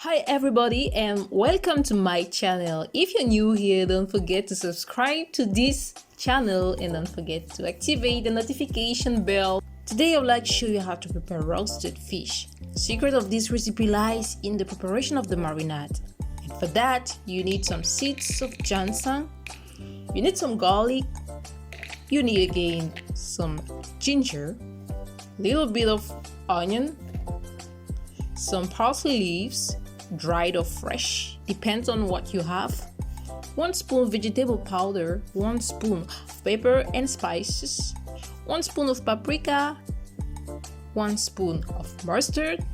Hi everybody and welcome to my channel. If you're new here, don't forget to subscribe to this channel and don't forget to activate the notification bell. Today I would like to show you how to prepare roasted fish. The secret of this recipe lies in the preparation of the marinade. And for that, you need some seeds of ginseng, you need some garlic, you need again some ginger, a little bit of onion, some parsley leaves, dried or fresh, depends on what you have, 1 spoon vegetable powder, 1 spoon of pepper and spices, 1 spoon of paprika, 1 spoon of mustard,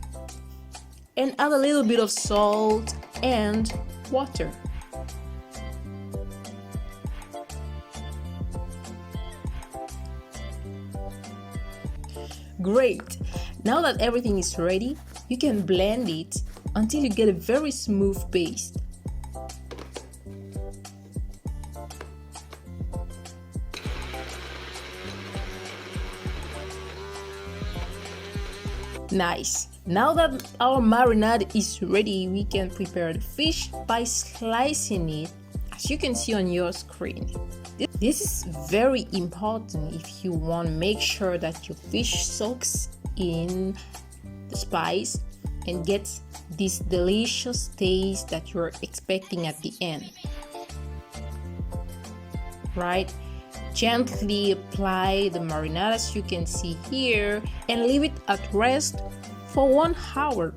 and add a little bit of salt and water. Great! Now that everything is ready, you can blend it until you get a very smooth paste. Nice! Now that our marinade is ready, we can prepare the fish by slicing it, as you can see on your screen. This is very important if you want to make sure that your fish soaks in the spice and gets this delicious taste that you're expecting at the end. Right? Gently apply the marinade as you can see here and leave it at rest for 1 hour.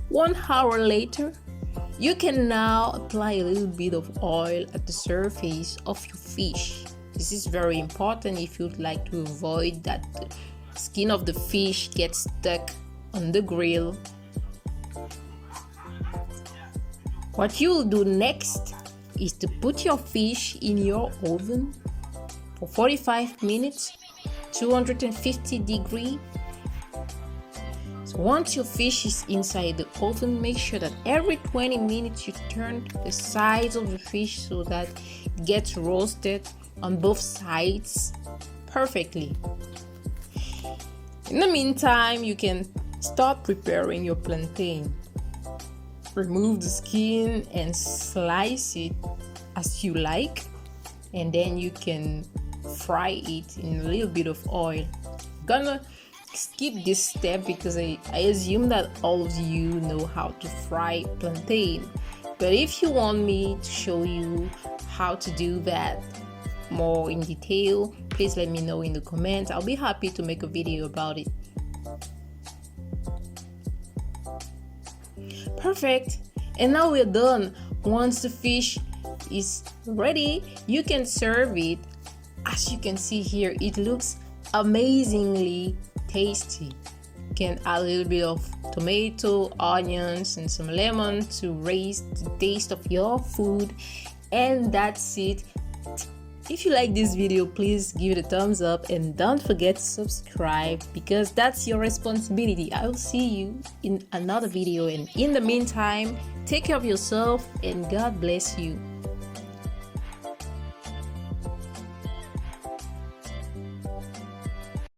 One hour later, you can now apply a little bit of oil at the surface of your fish. This is very important if you'd like to avoid that the skin of the fish gets stuck on the grill. What you'll do next is to put your fish in your oven for 45 minutes, 250 degrees. Once your fish is inside the oven, make sure that every 20 minutes you turn the sides of the fish so that it gets roasted on both sides perfectly. In the meantime, you can start preparing your plantain. Remove the skin and slice it as you like, and then you can fry it in a little bit of oil. Gonna skip this step because I assume that all of you know how to fry plantain, but if you want me to show you how to do that more in detail, please let me know in the comments. I'll be happy to make a video about it. Perfect, and now we're done. Once the fish is ready, you can serve it. As you can see here, it looks amazingly tasty. You can add a little bit of tomato, onions, and some lemon to raise the taste of your food, and that's it. If you like this video, please give it a thumbs up and don't forget to subscribe because that's your responsibility. I will see you in another video, and in the meantime, take care of yourself and God bless you.